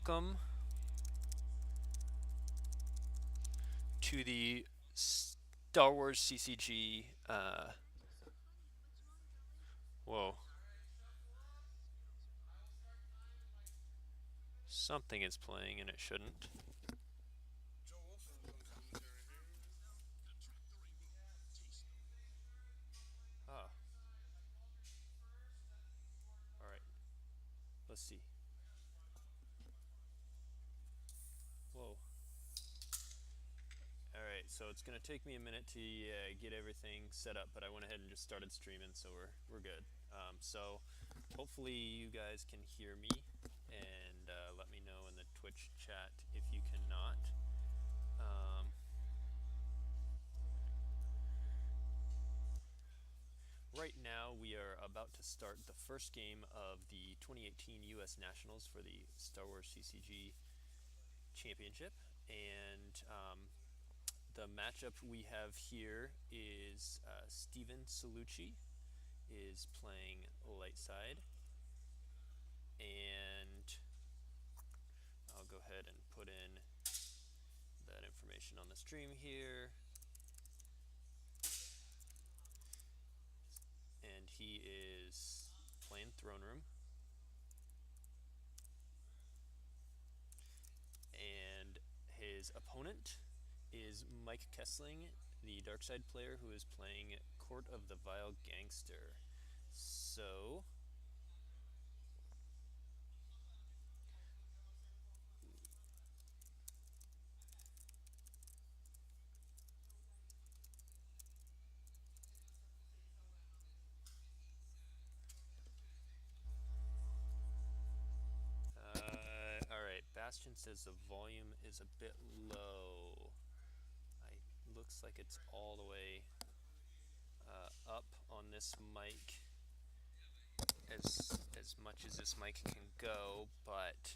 welcome to the Star Wars CCG. Whoa, something is playing and it shouldn't. Ah, all right. Let's see. Whoa. All right, so it's gonna take me a minute to get everything set up, but I went ahead and just started streaming, so we're good. So hopefully you guys can hear me, and let me know in the Twitch chat if you cannot. Um, Right now, we are about to start the first game of the 2018 U.S. Nationals for the Star Wars CCG Championship, and the matchup we have here is Steven Cellucci is playing light side, and I'll go ahead and put in that information on the stream here. And he is playing Throne Room. And his opponent is Mike Kessling, the dark side player who is playing Court of the Vile Gangster. So alright, Bastion says the volume is a bit low. Looks like it's all the way up on this mic as much as this mic can go, but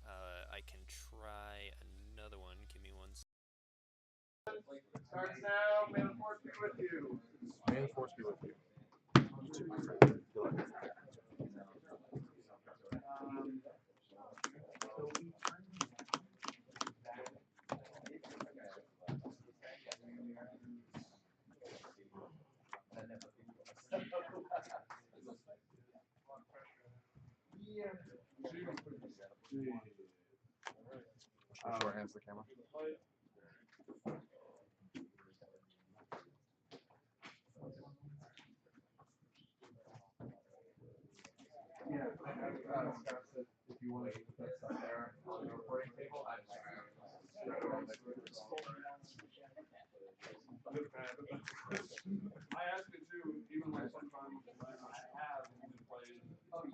I can try another one. Give me one. Starts now. May the force be with you. May the force be with you. You too, my friend. Good luck. Short hands the camera. Yeah, I have Scott said if you want to put that stuff there on the recording table, I asked it too, even like sometimes I have been playing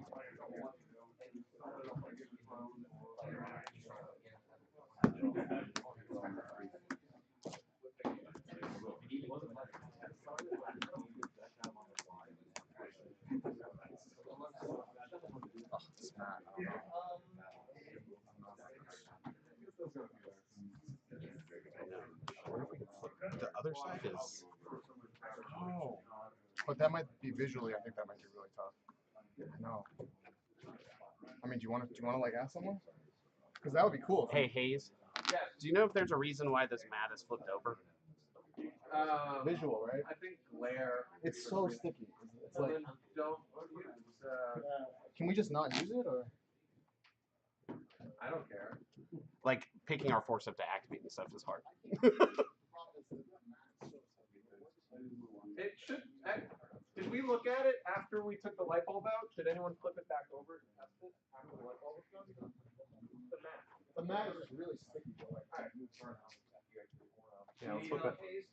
players don't want to go and I don't want to get the phone The other side is. Oh. But that might be visually, I think that might be really tough. No. I mean, do you want to like ask someone? Because that would be cool. Hey, Hayes. Yeah. Do you know if there's a reason why this mat is flipped over? Visual, right? I think glare. It's so sticky. It's like, Don't use. can we just not use it, or? I don't care. Like, picking our force up to activate and stuff is hard. It should. Did we look at it after we took the light bulb out? Did anyone flip it back over and test it after the light bulb was gone? The mat. The mat is just really sticky. But like, Alright. yeah, let's flip it.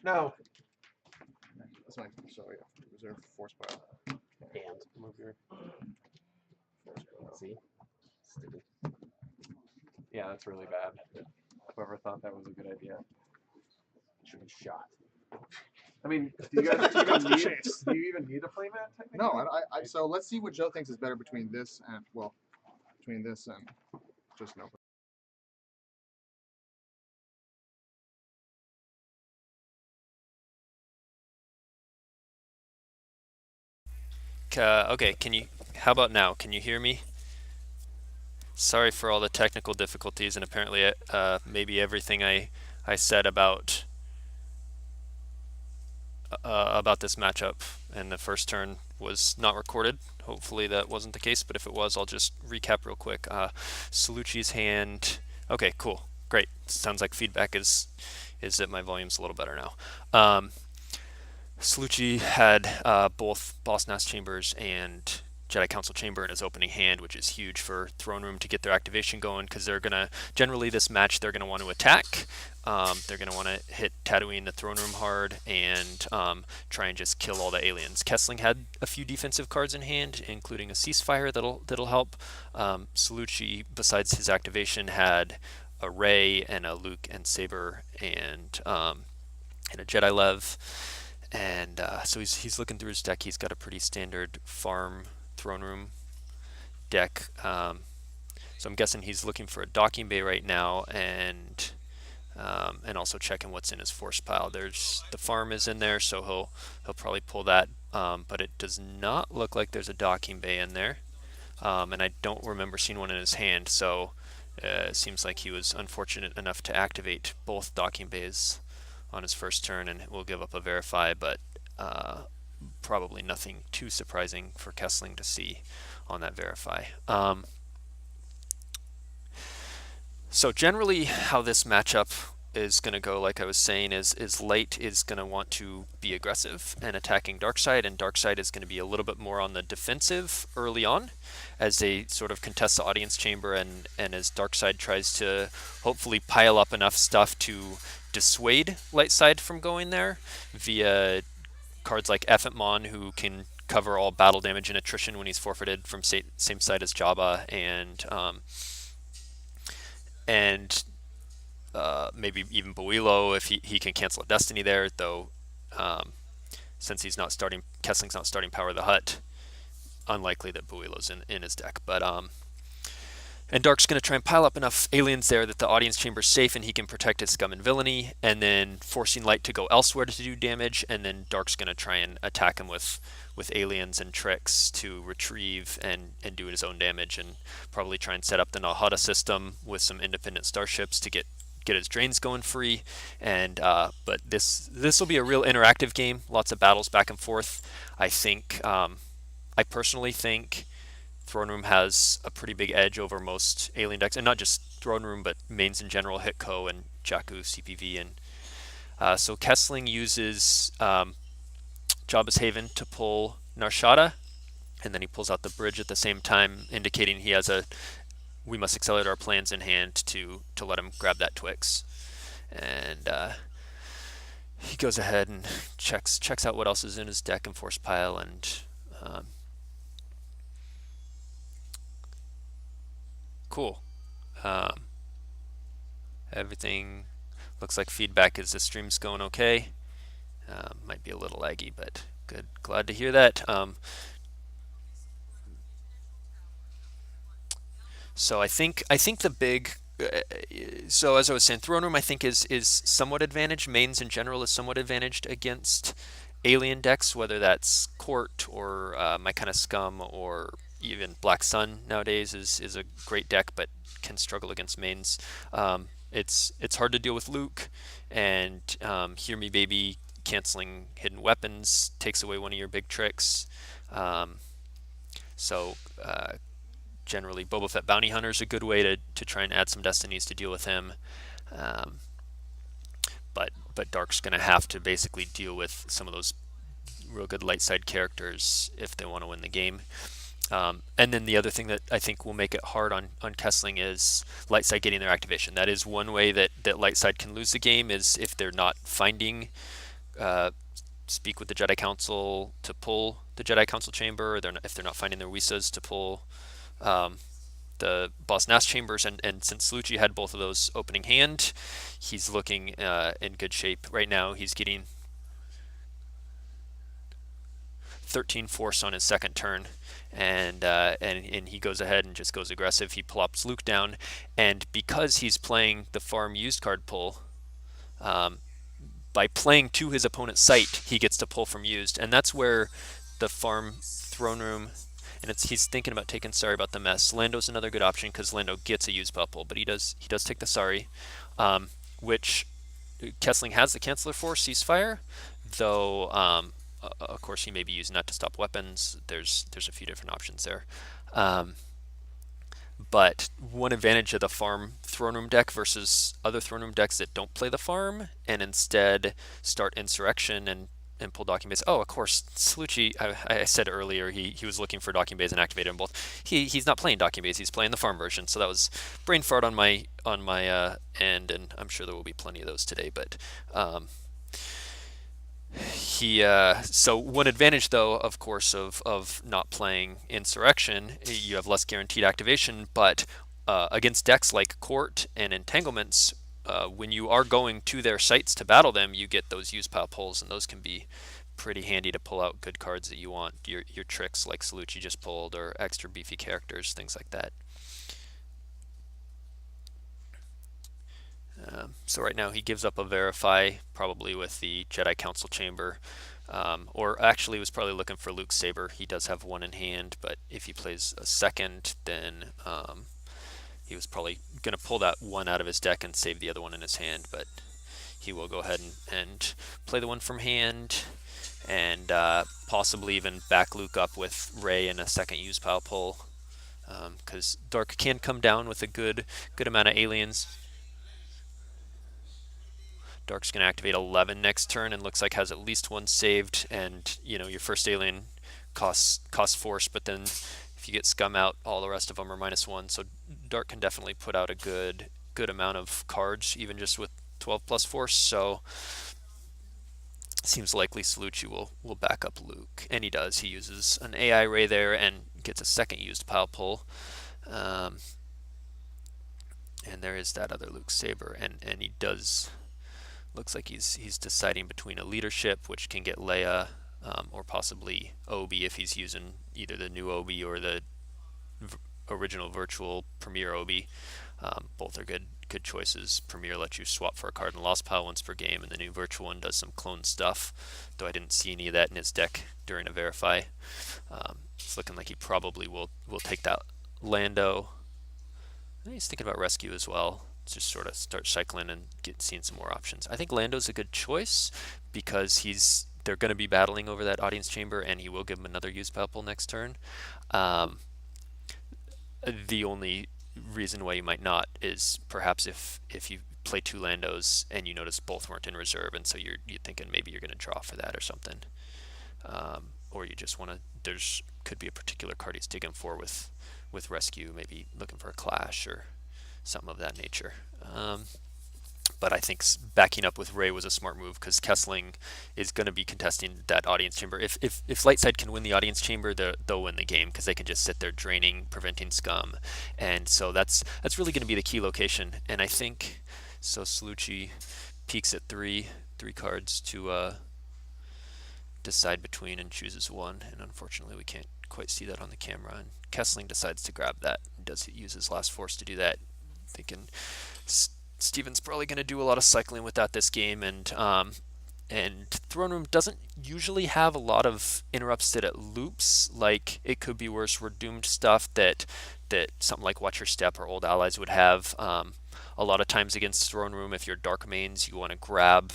No. That's nice. So yeah, reserve force pile. And move your force pile. See? Stupid. Yeah, that's really bad. Whoever thought that was a good idea should be shot. I mean, do you guys do you even need a playmat technically? No, so let's see what Joe thinks is better between this and, well, between this and just no. Okay, how about now? Can you hear me? Sorry for all the technical difficulties, and apparently, maybe everything I said about this matchup in the first turn was not recorded. Hopefully that wasn't the case, but if it was, I'll just recap real quick. Cellucci's hand. Okay, cool, great. Sounds like feedback is that my volume's a little better now. Cellucci had both Boss Nass Chambers and Jedi Council Chamber in his opening hand, which is huge for Throne Room to get their activation going, because they're gonna generally this match they're gonna want to attack. They're gonna want to hit Tatooine, the Throne Room hard, and try and just kill all the aliens. Kessling had a few defensive cards in hand, including a ceasefire that'll help. Cellucci, besides his activation, had a Rey and a Luke and Saber and a Jedi Lev. And so he's looking through his deck. He's got a pretty standard farm Throne Room deck. So I'm guessing he's looking for a docking bay right now, and also checking what's in his force pile. There's the farm is in there, so he'll probably pull that. But it does not look like there's a docking bay in there, and I don't remember seeing one in his hand. So it seems like he was unfortunate enough to activate both docking bays on his first turn, and will give up a verify, but probably nothing too surprising for Kessling to see on that verify. So generally how this matchup is going to go, like I was saying, is Light is going to want to be aggressive and attacking Darkside, and Darkside is going to be a little bit more on the defensive early on as they sort of contest the audience chamber, and as Darkside tries to hopefully pile up enough stuff to dissuade Lightside from going there via cards like Mon, who can cover all battle damage and attrition when he's forfeited from same side as Jabba, and maybe even Builo if he can cancel a Destiny there, though since Kessling's not starting Power of the Hutt, unlikely that Builo's in his deck. But and Dark's going to try and pile up enough aliens there that the audience chamber's safe and he can protect his scum and villainy, and then forcing Light to go elsewhere to do damage, and then Dark's going to try and attack him with aliens and tricks to retrieve and do his own damage, and probably try and set up the Nalhada system with some independent starships to get his drains going free. And but this will be a real interactive game, lots of battles back and forth. I personally think Throne Room has a pretty big edge over most alien decks, and not just Throne Room, but mains in general, Hitko and Jakku, CPV. And so Kessling uses Jabba's Haven to pull Narshada, and then he pulls out the bridge at the same time, indicating he has we must accelerate our plans in hand to let him grab that Twix. And he goes ahead and checks out what else is in his deck and force pile, and cool. Everything looks like feedback is the stream's going okay. Might be a little laggy, but good. Glad to hear that. So I think the big so as I was saying, Throne Room I think is somewhat advantaged. Mains in general is somewhat advantaged against alien decks, whether that's Court or my kind of Scum, or even Black Sun nowadays is a great deck, but can struggle against mains. It's hard to deal with Luke, and Hear Me Baby canceling hidden weapons takes away one of your big tricks. So generally Boba Fett Bounty Hunter is a good way to try and add some destinies to deal with him. But Dark's going to have to basically deal with some of those real good light side characters if they want to win the game. And then the other thing that I think will make it hard on Kessling is light side getting their activation. That is one way that light side can lose the game, is if they're not finding Speak with the Jedi Council to pull the Jedi Council chamber, or if they're not finding their Wisas to pull the Boss Nass chambers, and since Cellucci had both of those opening hand, he's looking in good shape right now. He's getting 13 force on his second turn, and he goes ahead and just goes aggressive. He plops Luke down, and because he's playing the farm used card pull, by playing to his opponent's site, he gets to pull from used, and that's where the farm Throne Room and he's thinking about taking Sorry About the Mess. Lando's another good option because Lando gets a used Pupple, but he does take the Sorry, which Kessling has the Canceller for Ceasefire, though of course he may be using that to stop weapons. There's a few different options there. Um, but one advantage of the farm throne room deck versus other throne room decks that don't play the farm and instead start Insurrection and pull docking bays. Oh, of course, Cellucci. I said earlier he was looking for docking bays and activated them both. He's not playing docking bays. He's playing the farm version. So that was brain fart on my end, and I'm sure there will be plenty of those today. But so one advantage though, of course, of not playing Insurrection, you have less guaranteed activation, but against decks like Court and Entanglements, when you are going to their sites to battle them, you get those use pile pulls, and those can be pretty handy to pull out good cards that you want. Your tricks like Cellucci just pulled, or extra beefy characters, things like that. So right now he gives up a Verify, probably with the Jedi Council Chamber. Or actually was probably looking for Luke's Saber. He does have one in hand, but if he plays a second, then he was probably going to pull that one out of his deck and save the other one in his hand. But he will go ahead and play the one from hand, and possibly even back Luke up with Rey and a second use pile pull, because Dark can come down with a good amount of aliens. Dark's going to activate 11 next turn and looks like has at least one saved, and your first alien costs force, but then if you get Scum out, all the rest of them are -1. So Dark can definitely put out a good amount of cards, even just with 12 plus force. So it seems likely Cellucci will back up Luke, and he does. He uses an AI Ray there and gets a second used pile pull. And there is that other Luke Saber, and he does. Looks like he's deciding between a leadership, which can get Leia, or possibly Obi if he's using either the new Obi or the original virtual Premier Obi. Both are good choices. Premier lets you swap for a card in Lost Pile once per game, and the new virtual one does some clone stuff, though I didn't see any of that in his deck during a Verify. It's looking like he probably will take that Lando. And he's thinking about Rescue as well. Just sort of start cycling and seeing some more options. I think Lando's a good choice because they're going to be battling over that audience chamber, and he will give him another use pile pull next turn. The only reason why you might not is perhaps if you play two Landos and you notice both weren't in reserve, and so you're thinking maybe you're going to draw for that or something, or you just want to. There's could be a particular card he's digging for with Rescue, maybe looking for a clash or something of that nature. But I think backing up with Rey was a smart move because Kessling is going to be contesting that audience chamber. If Lightside can win the audience chamber, they'll win the game because they can just sit there draining, preventing Scum, and so that's really going to be the key location. And I think so. Cellucci peaks at three cards to decide between and chooses one, and unfortunately we can't quite see that on the camera. And Kessling decides to grab that. Does use his last force to do that? Thinking Steven's probably going to do a lot of cycling with that this game, and Throne Room doesn't usually have a lot of interrupts that it loops. Like It Could Be Worse, We're Doomed stuff that something like Watch Your Step or Old Allies would have. A lot of times against Throne Room, if you're Dark Mains, you want to grab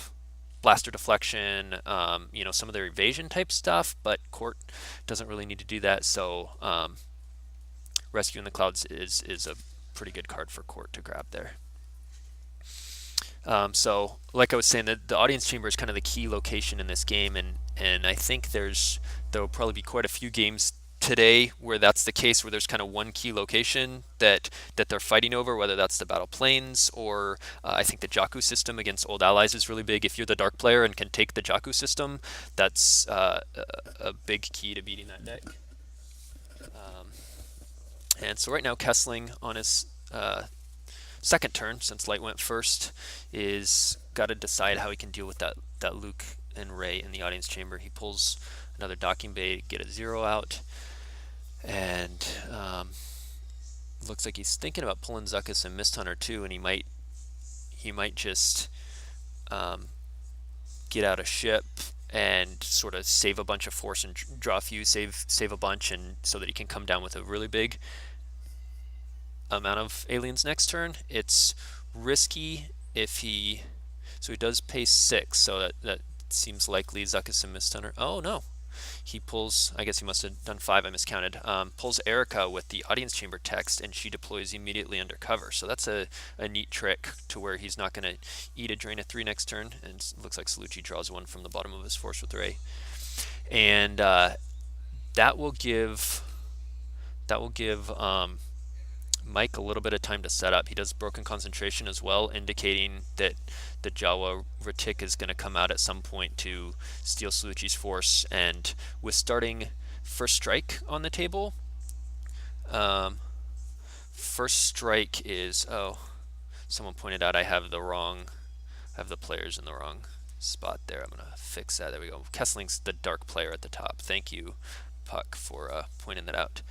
Blaster Deflection, some of their evasion type stuff, but Court doesn't really need to do that. So Rescue in the Clouds is a pretty good card for Court to grab there. So like I was saying, the audience chamber is kind of the key location in this game, and I think there will probably be quite a few games today where that's the case, where there's kind of one key location that they're fighting over, whether that's the battle planes or I think the Jakku system against Old Allies is really big. If you're the Dark player and can take the Jakku system, that's a big key to beating that deck. And so right now Kessling on his second turn, since Light went first, is got to decide how he can deal with that Luke and Rey in the audience chamber. He pulls another docking bay to get a 0 out, and looks like he's thinking about pulling Zuckuss and Mist Hunter too, and he might just get out a ship and sort of save a bunch of force and draw a few, save a bunch, and so that he can come down with a really big amount of aliens next turn. It's risky if he, so he does pay 6, so that seems likely. Zuckuss and Misstunner. Oh no, he pulls, I guess he must have done 5, I miscounted, pulls Erica with the audience chamber text, and she deploys immediately under cover. So that's a neat trick to where he's not going to eat a drain of 3 next turn, and it looks like Cellucci draws 1 from the bottom of his force with Ray. And that will give Mike a little bit of time to set up. He does broken concentration as well, indicating that the Jawa Ratik is going to come out at some point to steal Cellucci's force. And with starting first strike on the table, first strike is, oh, someone pointed out I have the players in the wrong spot there. I'm going to fix that. There we go. Kessling's the dark player at the top. Thank you, Puck, for pointing that out.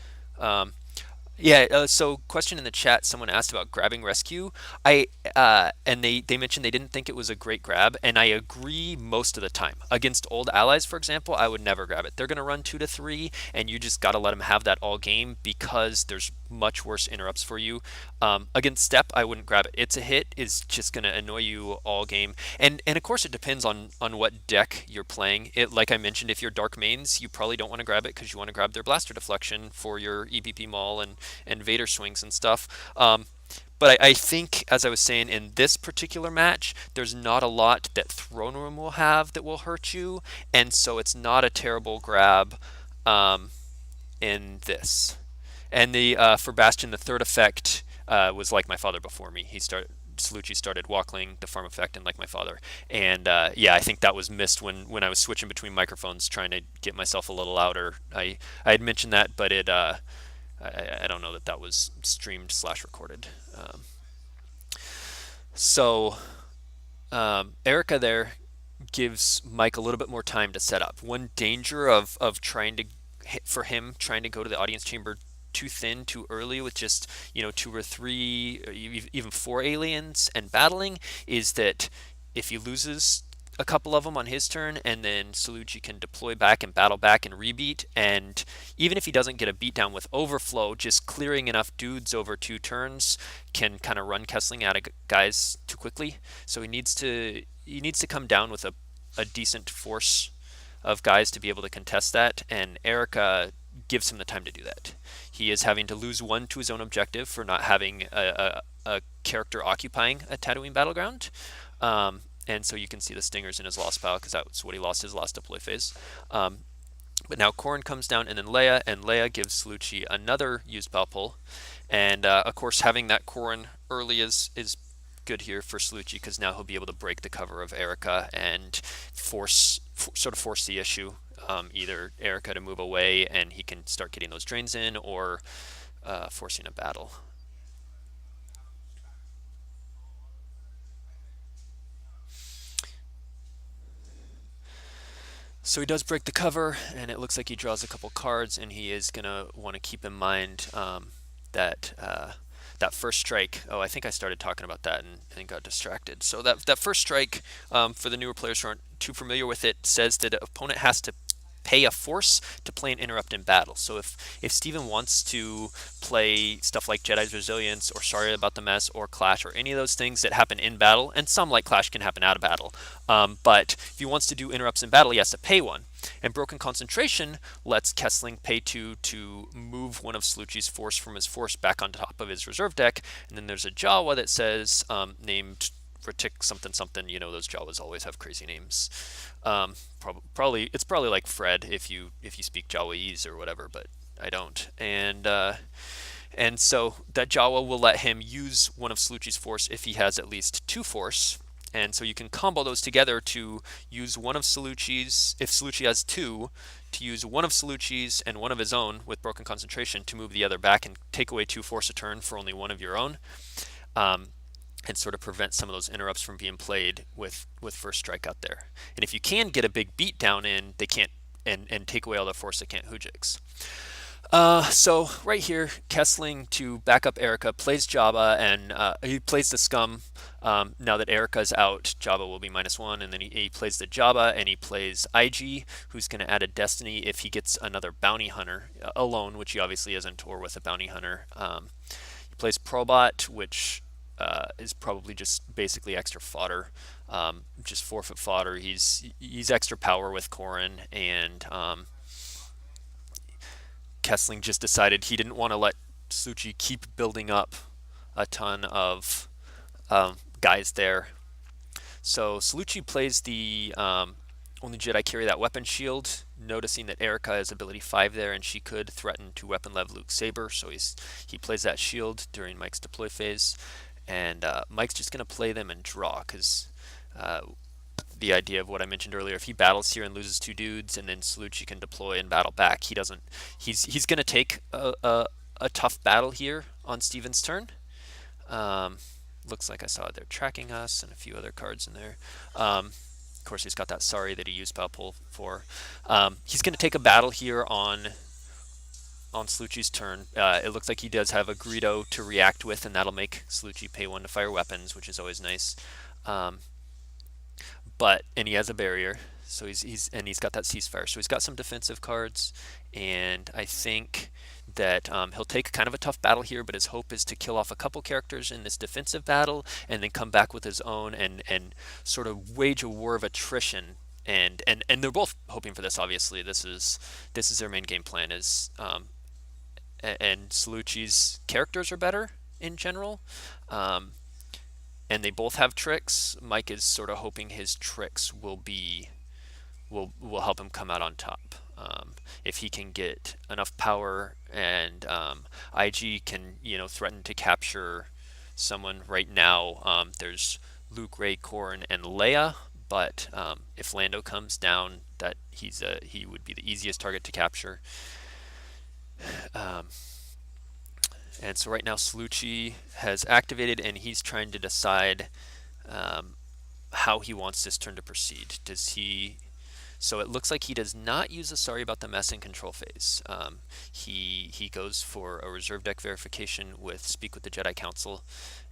So question in the chat, someone asked about grabbing rescue. And they mentioned they didn't think it was a great grab, and I agree most of the time. Against old allies, for example, I would never grab it. They're going to run 2 to 3, and you just got to let them have that all game because there's much worse interrupts for you. Against Step, I wouldn't grab it. It's a hit is just going to annoy you all game. And of course it depends on what deck you're playing. Like I mentioned, if you're Dark Mains, you probably don't want to grab it because you want to grab their Blaster Deflection for your EPP Maul and Vader swings and stuff. But I think, as I was saying, in this particular match, there's not a lot that Throne Room will have that will hurt you, and so it's not a terrible grab in this. And for Bastion, the third effect was Like My Father before me. Cellucci started Walkling, the farm effect, and Like My Father. And I think that was missed when I was switching between microphones trying to get myself a little louder. I had mentioned that, but I don't know that was streamed / recorded. Erica there gives Mike a little bit more time to set up. One danger of trying to go to the audience chamber too thin too early with just 2 or 3 or even 4 aliens and battling is that if he loses a couple of them on his turn, and then Cellucci can deploy back and battle back and rebeat, and even if he doesn't get a beatdown with overflow, just clearing enough dudes over 2 turns can kind of run Kessling out of guys too quickly. So he needs to come down with a decent force of guys to be able to contest that, and Erica gives him the time to do that. He is having to lose 1 to his own objective for not having a character occupying a Tatooine battleground. And so you can see the stingers in his lost pile because that's what he lost his last deploy phase. But now Corrin comes down, and then Leia gives Cellucci another used pile pull. And of course, having that Corrin early is good here for Cellucci because now he'll be able to break the cover of Erica and force the issue. Either Erica to move away and he can start getting those drains in, or forcing a battle. So he does break the cover, and it looks like he draws a couple cards, and he is going to want to keep in mind that first strike. Oh, I think I started talking about that and got distracted. So that first strike, for the newer players who aren't too familiar with it, says that an opponent has to pay a force to play an interrupt in battle. So if Steven wants to play stuff like Jedi's Resilience or Sorry About the Mess or Clash or any of those things that happen in battle, and some like Clash can happen out of battle, but if he wants to do interrupts in battle, he has to pay 1. And Broken Concentration lets Kessling pay 2 to move one of Cellucci's force from his force back on top of his reserve deck. And then there's a Jawa that says named Ratik something something. Those Jawas always have crazy names. It's probably like Fred if you speak Jawese or whatever, but I don't. And so that Jawa will let him use one of Cellucci's force if he has at least 2 force. And so you can combo those together to use one of Cellucci's, if Cellucci has 2, to use one of Cellucci's and one of his own with Broken Concentration to move the other back and take away 2 force a turn for only 1 of your own. And sort of prevent some of those interrupts from being played with first strike out there. And if you can get a big beat down in, they can't, and take away all the force, they can't Hujix. So right here, Kessling to back up Erica plays Jabba, and he plays the Scum. Now that Erica's out, Jabba will be -1, and then he plays the Jabba, and he plays IG, who's going to add a Destiny if he gets another Bounty Hunter alone, which he obviously isn't, or with a Bounty Hunter. He plays Probot, which is probably just basically extra fodder, just forfeit fodder. He's extra power with Corrin, and Kessling just decided he didn't want to let Cellucci keep building up a ton of guys there. So Cellucci plays the only Jedi carry that weapon shield, noticing that Erica has ability 5 there, and she could threaten to weapon lev Luke's saber. So he plays that shield during Mike's deploy phase, and Mike's just going to play them and draw because the idea of what I mentioned earlier. If he battles here and loses 2 dudes, and then Cellucci can deploy and battle back, he doesn't. He's going to take a tough battle here on Steven's turn. Um, Looks like I saw they're tracking us and a few other cards in there. Of course, he's got that sorry that he used Palpul for. He's going to take a battle here on Cellucci's turn. It looks like he does have a Greedo to react with, and that'll make Cellucci pay 1 to fire weapons, which is always nice. Um, and he has a barrier, so he's got that ceasefire, so he's got some defensive cards, and I think that he'll take kind of a tough battle here, but his hope is to kill off a couple characters in this defensive battle, and then come back with his own and sort of wage a war of attrition. And they're both hoping for this. Obviously, this is their main game plan. And Cellucci's characters are better in general. And they both have tricks. Mike is sort of hoping his tricks will help him come out on top. If he can get enough power, and IG can threaten to capture someone right now. There's Luke, Rey, Corrin, and Leia. But if Lando comes down, that he would be the easiest target to capture. Um, And so right now Cellucci has activated, and he's trying to decide how he wants this turn to proceed. So it looks like he does not use a sorry about the mess in control phase. He goes for a reserve deck verification with Speak with the Jedi Council,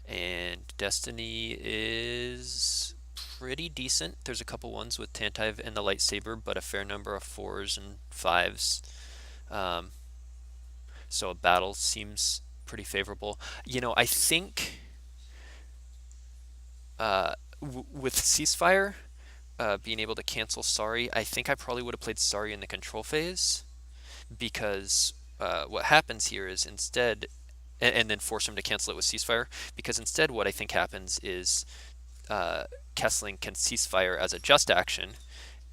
and Destiny is pretty decent. There's a couple ones with Tantive and the lightsaber, but a fair number of 4s and 5s. So a battle seems pretty favorable. I think with ceasefire being able to cancel sorry, I think I probably would have played sorry in the control phase, because what happens here is instead, and then force him to cancel it with ceasefire, because instead what I think happens is Kessling can ceasefire as a just action,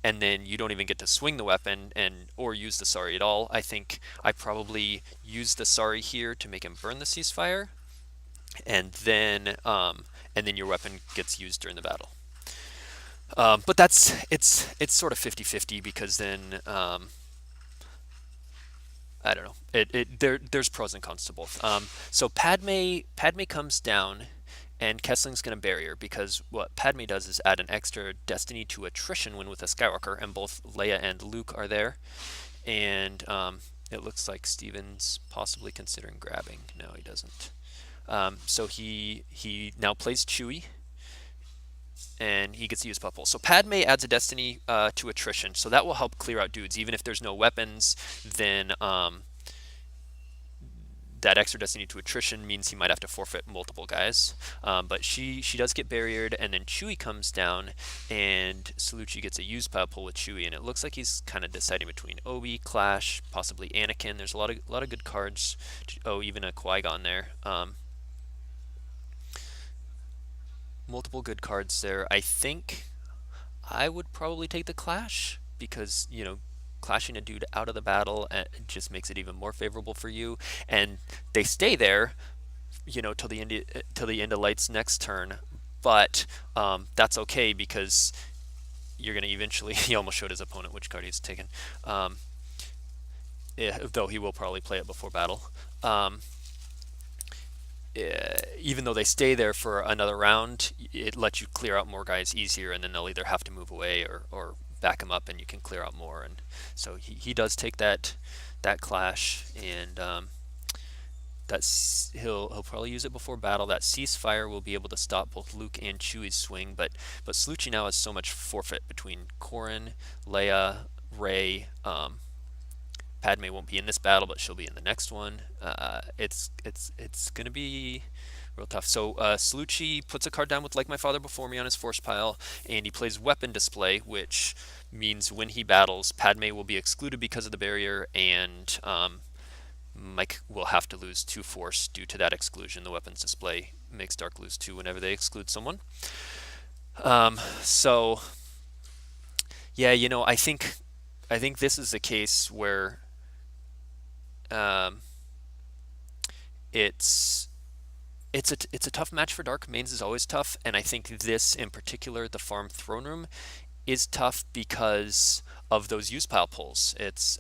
and then you don't even get to swing the weapon or use the sorry at all. I think I probably use the sorry here to make him burn the ceasefire, and then your weapon gets used during the battle. But it's sort of 50-50, because then I don't know. There's pros and cons to both. So Padme comes down, and Kessling's going to barrier, because what Padme does is add an extra destiny to attrition when with a Skywalker, and both Leia and Luke are there. And it looks like Steven's possibly considering grabbing. No, he doesn't. So he now plays Chewie, and he gets to use Puffle. So Padme adds a destiny to attrition, so that will help clear out dudes. Even if there's no weapons, then that extra destiny to attrition means he might have to forfeit multiple guys. But she does get barriered, and then Chewie comes down, and Cellucci gets a use power pull with Chewie, and it looks like he's kind of deciding between Obi, Clash, possibly Anakin. There's a lot of good cards. Oh, even a Qui-Gon there. Multiple good cards there. I think I would probably take the Clash, because clashing a dude out of the battle just makes it even more favorable for you, and they stay there till the end of Light's next turn. But that's okay, because you're going to eventually he almost showed his opponent which card he's taken, though he will probably play it before battle. Even though they stay there for another round, it lets you clear out more guys easier, and then they'll either have to move away or back him up and you can clear out more. And so he does take that clash, and he'll probably use it before battle. That ceasefire will be able to stop both Luke and Chewie's swing, but Cellucci now has so much forfeit between Corrin, Leia, Rey. Padme won't be in this battle, but she'll be in the next one. It's gonna be real tough. So Cellucci puts a card down with Like My Father Before Me on his force pile, and he plays Weapon Display, which means when he battles, Padme will be excluded because of the barrier, and Mike will have to lose 2 force due to that exclusion. The Weapons Display makes Dark lose 2 whenever they exclude someone. So yeah, I think this is a case where um, it's it's a tough match for Dark. Mains is always tough, and I think this in particular, the Farm Throne Room, is tough because of those use pile pulls. It's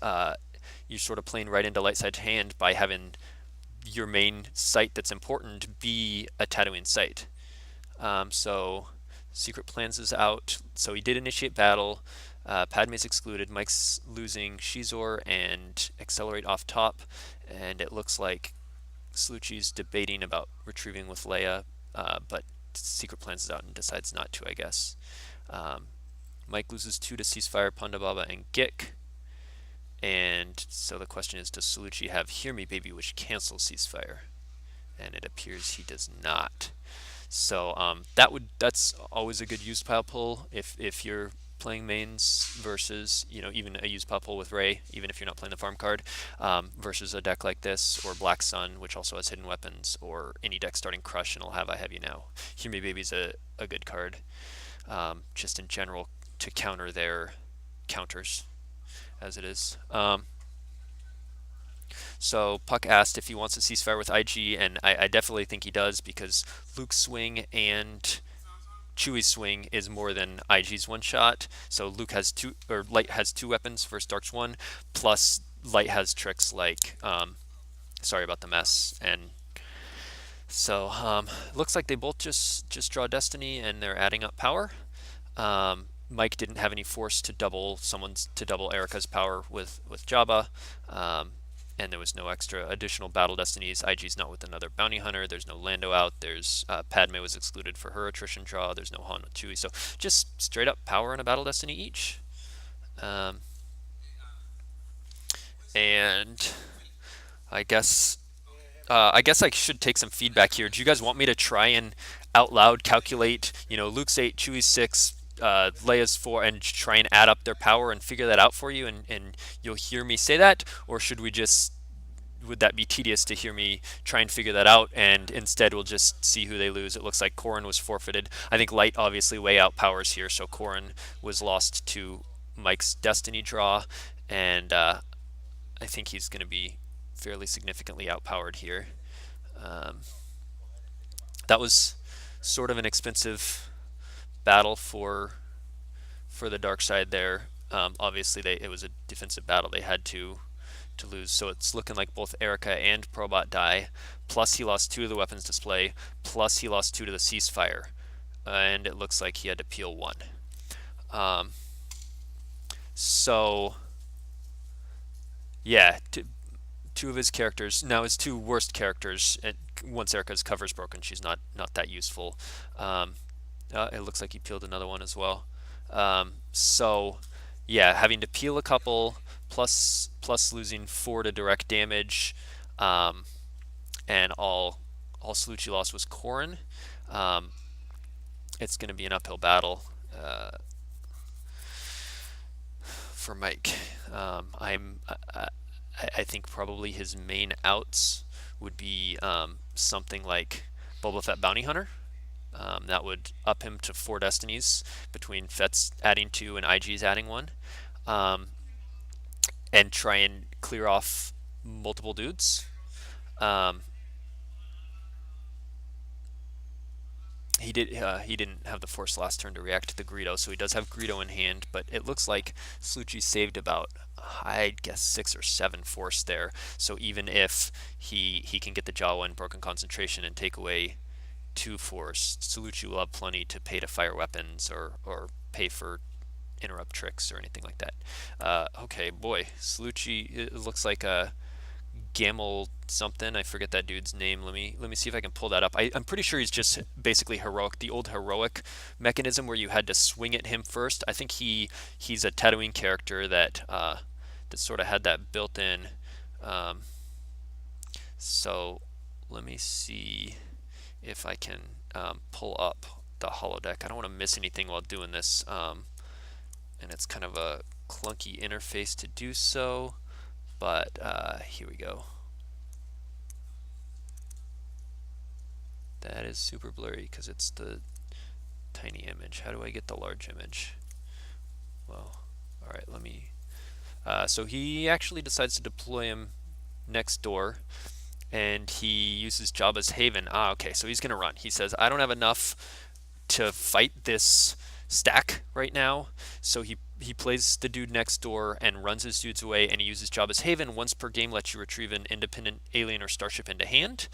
you're sort of playing right into light side hand by having your main site that's important be a Tatooine site. So Secret Plans is out. So he did initiate battle. Padme's excluded. Mike's losing Shizor and Accelerate off top, and it looks like Cellucci's debating about retrieving with Leia, but Secret Plans is out and decides not to, I guess. Um, Mike loses 2 to Ceasefire, Ponda Baba, and Gik. And so the question is, does Cellucci have Hear Me Baby, which cancels Ceasefire? And it appears he does not. So that's always a good used pile pull if you're playing mains versus even a used pile pull with Rey, even if you're not playing the farm card, versus a deck like this or Black Sun, which also has hidden weapons, or any deck starting Crush and it'll have I Have You Now. Hear Me Baby's a good card, just in general to counter their counters as it is. So Puck asked if he wants a ceasefire with IG, and I definitely think he does, because Luke's swing and Chewie's swing is more than IG's one shot. So Luke has 2, or Light has 2 weapons versus Dark's 1, plus Light has tricks like sorry about the mess. And so looks like they both just draw Destiny and they're adding up power. Mike didn't have any force to double Erica's power with Jabba. And there was no extra additional battle destinies. IG's not with another bounty hunter. There's no Lando out. There's Padme was excluded for her attrition draw. There's no Han with Chewie. So just straight up power and a battle destiny each. And I guess I should take some feedback here. Do you guys want me to try and out loud calculate, Luke's 8, Chewie's 6, Leia's 4, and try and add up their power and figure that out for you, and you'll hear me say that? Or would that be tedious to hear me try and figure that out, and instead we'll just see who they lose? It looks like Corrin was forfeited. I think Light obviously way outpowers here, so Corrin was lost to Mike's Destiny draw, and I think he's going to be fairly significantly outpowered here. That was sort of an expensive battle for the dark side there. Obviously, it was a defensive battle. They had to lose. So it's looking like both Erica and Probot die. Plus, he lost 2 to the weapons display. Plus, he lost 2 to the ceasefire. And it looks like he had to peel 1. So, yeah, 2 of his characters. Now, his 2 worst characters. Once Erica's cover's broken, she's not that useful. It looks like he peeled another one as well. So, yeah, having to peel a couple, plus losing 4 to direct damage, and all Cellucci lost was Corrin. It's going to be an uphill battle for Mike. I think probably his main outs would be something like Boba Fett Bounty Hunter. That would up him to 4 destinies between Fett's adding 2 and IG's adding 1, and try and clear off multiple dudes. He didn't have the force last turn to react to the Greedo, so he does have Greedo in hand, but it looks like Cellucci saved about, I'd guess, 6 or 7 force there. So even if he can get the Jawa and broken concentration and take away 2 force, Cellucci will have plenty to pay to fire weapons or pay for interrupt tricks or anything like that. Okay, boy, Cellucci, it looks like a Gamel something. I forget that dude's name. Let me see if I can pull that up. I'm pretty sure he's just basically heroic, the old heroic mechanism where you had to swing at him first. I think he's a Tatooine character that that sort of had that built in. Um, so let me see if I can pull up the holodeck. I don't want to miss anything while doing this, and it's kind of a clunky interface to do so. But here we go. That is super blurry because it's the tiny image. How do I get the large image? Well, all right, let me. So he actually decides to deploy him next door, and he uses Jabba's Haven. Ah, okay, so he's gonna run. He says, I don't have enough to fight this stack right now, so he plays the dude next door and runs his dudes away, and he uses Jabba's Haven. Once per game lets you retrieve an independent alien or starship into hand.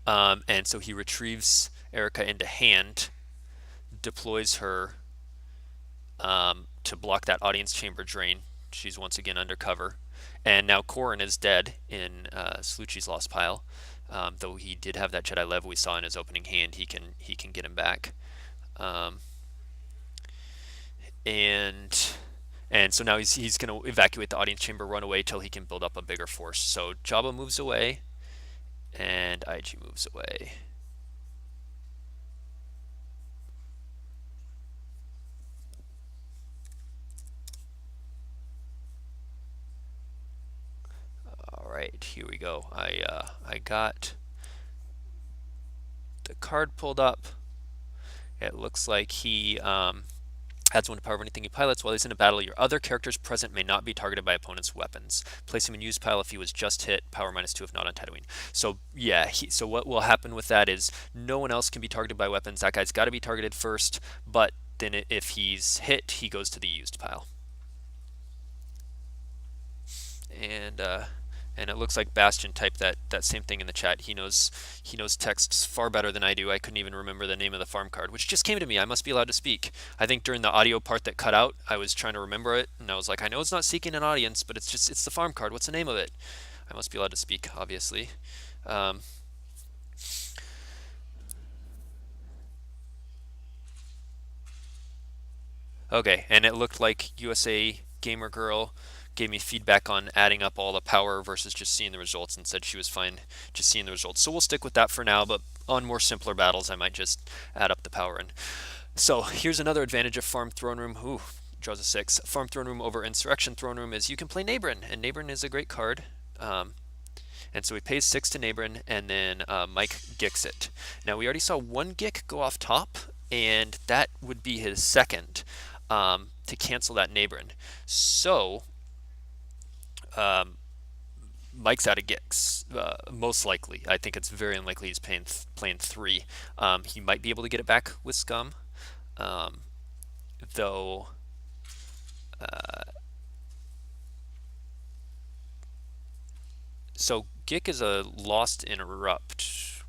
And so he retrieves Erica into hand, deploys her to block that audience chamber drain. She's once again undercover. And now Corrin is dead in Cellucci's lost pile. Though he did have that Jedi Lev we saw in his opening hand, he can get him back. And so now he's going to evacuate the audience chamber, run away till he can build up a bigger force. So Jabba moves away, and IG moves away. All right, here we go. I got the card pulled up. It looks like he adds 1 to power of anything he pilots while he's in a battle. Your other characters present may not be targeted by opponent's weapons. Place him in used pile if he was just hit. Power -2 if not on Tatooine. So yeah, so what will happen with that is no one else can be targeted by weapons. That guy's got to be targeted first. But then if he's hit, he goes to the used pile. And it looks like Bastion typed that same thing in the chat. He knows texts far better than I do. I couldn't even remember the name of the farm card, which just came to me. I must be allowed to speak. I think during the audio part that cut out, I was trying to remember it, and I was like, I know it's not seeking an audience, but it's the farm card. What's the name of it? I must be allowed to speak, obviously. Okay, and it looked like USA Gamer Girl gave me feedback on adding up all the power versus just seeing the results and said she was fine just seeing the results. So we'll stick with that for now, but on more simpler battles, I might just add up the power. And so here's another advantage of Farm Throne Room. Ooh, draws a 6. Farm Throne Room over Insurrection Throne Room is you can play Nabrin, and Nabrin is a great card. And so he pays 6 to Nabrin, and then Mike gicks it. Now we already saw 1 gick go off top, and that would be his second to cancel that Nabrin. So Mike's out of gicks, most likely. I think it's very unlikely he's playing 3. He might be able to get it back with Scum, though. So gick is a lost interrupt.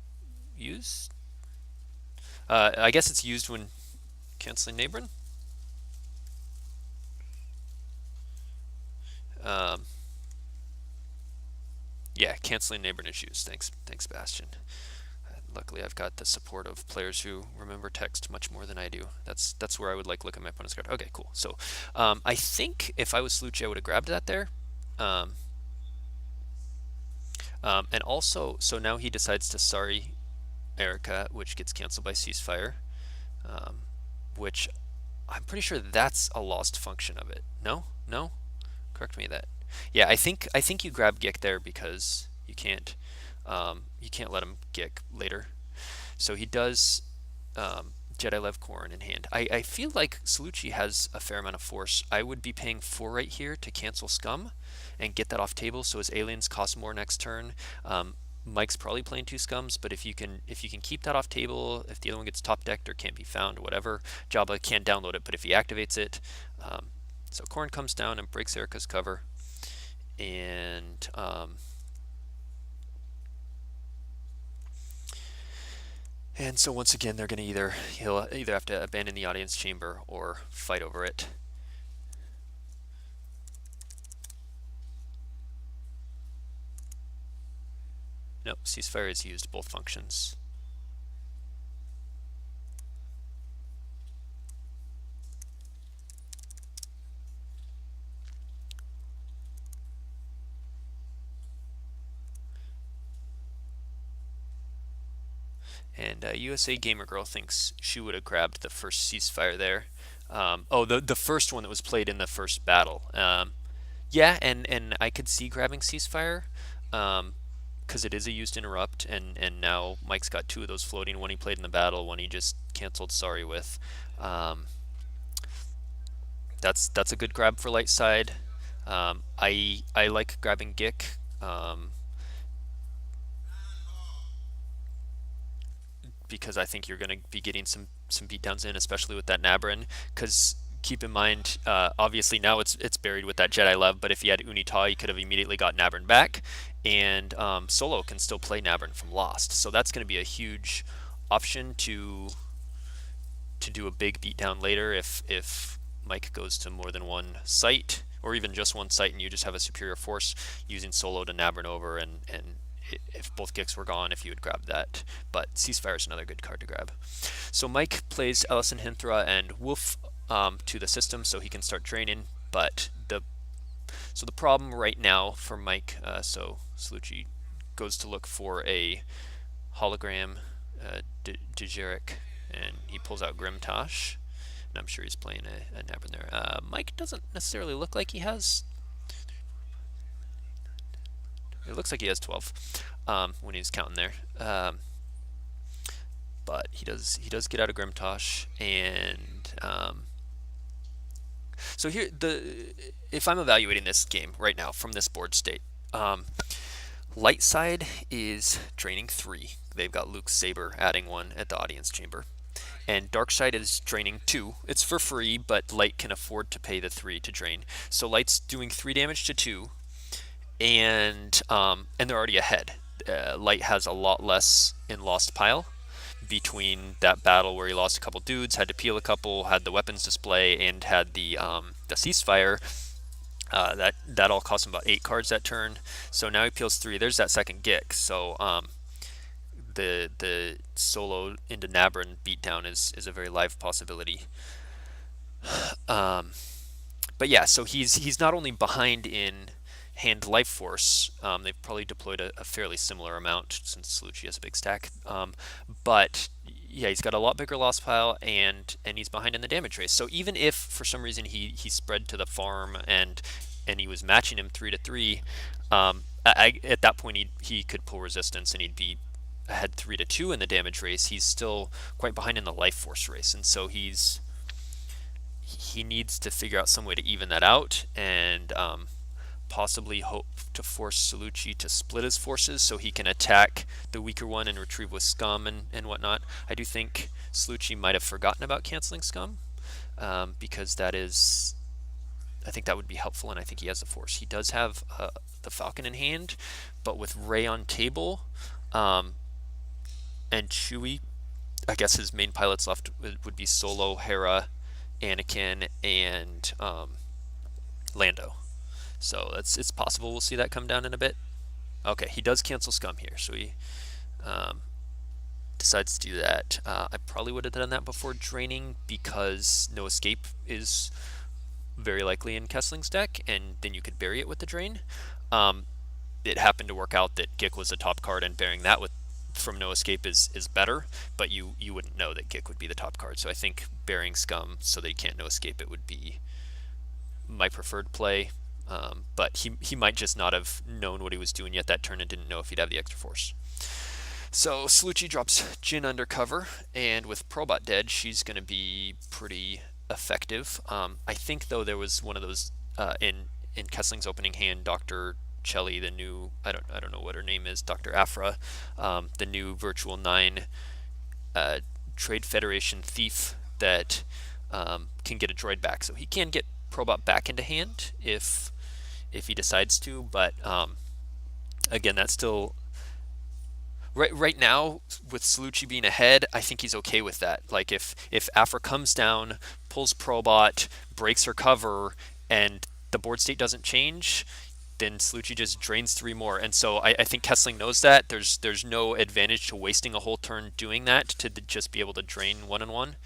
Used? I guess it's used when canceling Nabrin. Yeah, canceling Nabrin is used. Thanks, Bastion. Luckily, I've got the support of players who remember text much more than I do. That's where I would look at my opponent's card. Okay, cool. So I think if I was Cellucci, I would have grabbed that there. And also, so now he decides to sorry Erica, which gets canceled by ceasefire, which I'm pretty sure that's a lost function of it. No? Correct me that. Yeah, I think you grab Gick there because you can't let him Gick later. So he does Jedi Lev Corrin in hand. I feel like Cellucci has a fair amount of force. I would be paying 4 right here to cancel Scum and get that off table so his aliens cost more next turn. Mike's probably playing 2 Scums, but if you can keep that off table, if the other one gets top decked or can't be found or whatever, Jabba can't download it, but if he activates it, so Corrin comes down and breaks Erica's cover, and And so once again, they're going to he'll either have to abandon the audience chamber or fight over it. No, ceasefire is used, both functions. And USA Gamer Girl thinks she would have grabbed the first ceasefire there. The first one that was played in the first battle. Yeah, and I could see grabbing ceasefire, because it is a used interrupt, and now Mike's got two of those floating. One he played in the battle, one he just canceled sorry with. That's a good grab for light side. I like grabbing Gick. Because I think you're going to be getting some beatdowns in, especially with that Nabrin. Because keep in mind, obviously now it's buried with that Jedi Love, but if he had Unita, he could have immediately got Nabrin back, and Solo can still play Nabrin from Lost. So that's going to be a huge option to do a big beatdown later if Mike goes to more than one site, or even just one site, and you just have a superior force using Solo to Nabrin over, and if both Gicks were gone, if you would grab that. But Ceasefire is another good card to grab. So Mike plays Ellison Hinthra and Wolf to the system so he can start draining. But the problem right now for Mike, so Cellucci goes to look for a hologram Dejeric, and he pulls out Grimtosh. And I'm sure he's playing a Nabrin there. Mike doesn't necessarily look like he has. It looks like he has 12 when he's counting there. But he does get out of Grimtosh, and so here if I'm evaluating this game right now from this board state, light side is draining 3. They've got Luke's Saber adding 1 at the audience chamber. And dark side is draining 2. It's for free, but light can afford to pay the 3 to drain. So light's doing 3 damage to 2. And they're already ahead. Light has a lot less in Lost Pile between that battle where he lost a couple dudes, had to peel a couple, had the weapons display, and had the ceasefire. That all cost him about 8 cards that turn. So now he peels 3. There's that second Gick. So the Solo into Nabrin beatdown is a very live possibility. But yeah, so he's not only behind in hand life force. They've probably deployed a fairly similar amount since Cellucci has a big stack. But yeah, he's got a lot bigger loss pile, and he's behind in the damage race. So even if for some reason he spread to the farm and he was matching him 3 to 3, at that point he could pull resistance and he'd be ahead 3 to 2 in the damage race. He's still quite behind in the life force race, and so he needs to figure out some way to even that out, and possibly hope to force Cellucci to split his forces so he can attack the weaker one and retrieve with Scum and whatnot. I do think Cellucci might have forgotten about canceling Scum, because I think that would be helpful, and I think he has the force. He does have the Falcon in hand, but with Rey on table, and Chewie, I guess his main pilots left would be Solo, Hera, Anakin, and Lando. So it's possible we'll see that come down in a bit. Okay, he does cancel Scum here, so he decides to do that. I probably would have done that before draining, because No Escape is very likely in Kessling's deck, and then you could bury it with the drain. It happened to work out that Gick was the top card, and burying that from No Escape is better, but you wouldn't know that Gick would be the top card. So I think burying Scum so that he can't No Escape it would be my preferred play. But he might just not have known what he was doing yet that turn and didn't know if he'd have the extra force. So Cellucci drops Jin undercover, and with Probot dead, she's going to be pretty effective. I think though there was one of those in Kessling's opening hand, Dr. Chelly, the new I don't know what her name is, Dr. Afra, the new Virtual 9 Trade Federation thief that can get a droid back. So he can get Probot back into hand if he decides to, but again, that's still right now with Cellucci being ahead, I think he's okay with that. Like if Afra comes down, pulls Probot, breaks her cover, and the board state doesn't change, then Cellucci just drains 3 more. And so I think Kessling knows that. There's no advantage to wasting a whole turn doing that to just be able to drain 1 and 1.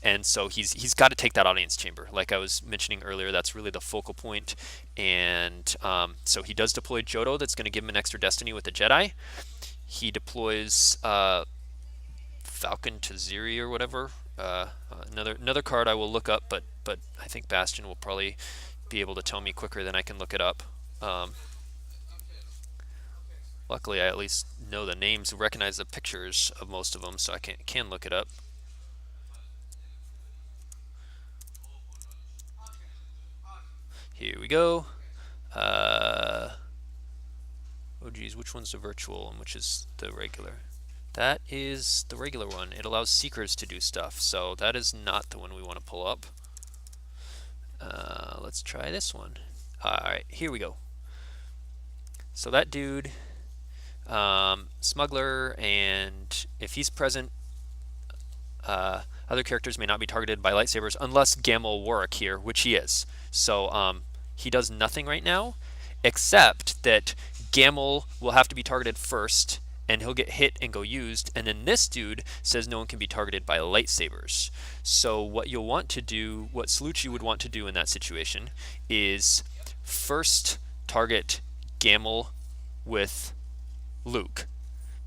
And so he's got to take that audience chamber. Like I was mentioning earlier, that's really the focal point. And so he does deploy Johto. That's going to give him an extra destiny with the Jedi. He deploys Falcon to Ziri or whatever. Another card I will look up, but I think Bastion will probably be able to tell me quicker than I can look it up. Um, Luckily, I at least know the names, recognize the pictures of most of them, so I can look it up. Here we go. Oh geez, which one's the virtual and which is the regular? That is the regular one. It allows seekers to do stuff, so that is not the one we want to pull up. Let's try this one. Alright, here we go. So that dude, smuggler, and if he's present, other characters may not be targeted by lightsabers unless Gamel Warwick here, which he is. So he does nothing right now, except that Gamel will have to be targeted first, and he'll get hit and go used. And then this dude says no one can be targeted by lightsabers. So what you'll want to do, what Cellucci would want to do in that situation, is first target Gamel with Luke,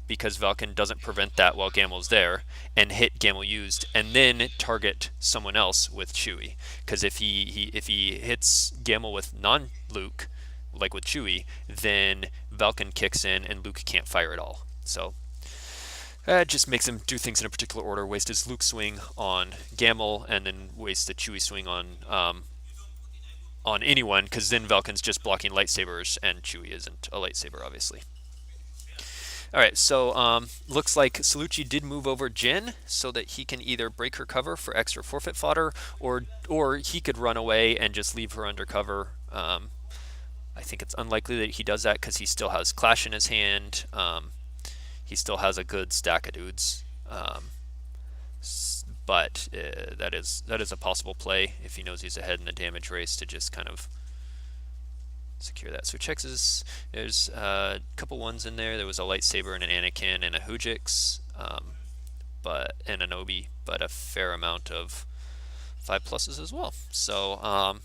because Valken doesn't prevent that while Gamel's there, and hit Gamel used, and then target someone else with Chewie. Because if he hits Gamel with non-Luke, like with Chewie, then Valken kicks in and Luke can't fire at all. So that just makes him do things in a particular order. Waste his Luke swing on Gamel, and then waste the Chewie swing on anyone, because then Valken's just blocking lightsabers, and Chewie isn't a lightsaber, obviously. Alright, so looks like Cellucci did move over Jin so that he can either break her cover for extra forfeit fodder, or he could run away and just leave her under cover. I think it's unlikely that he does that because he still has Clash in his hand. He still has a good stack of dudes. But that is a possible play if he knows he's ahead in the damage race, to just kind of secure that. So checks is, there's a couple ones in there. There was a lightsaber and an Anakin and a Hujix, and an Obi, but a fair amount of 5+s as well. So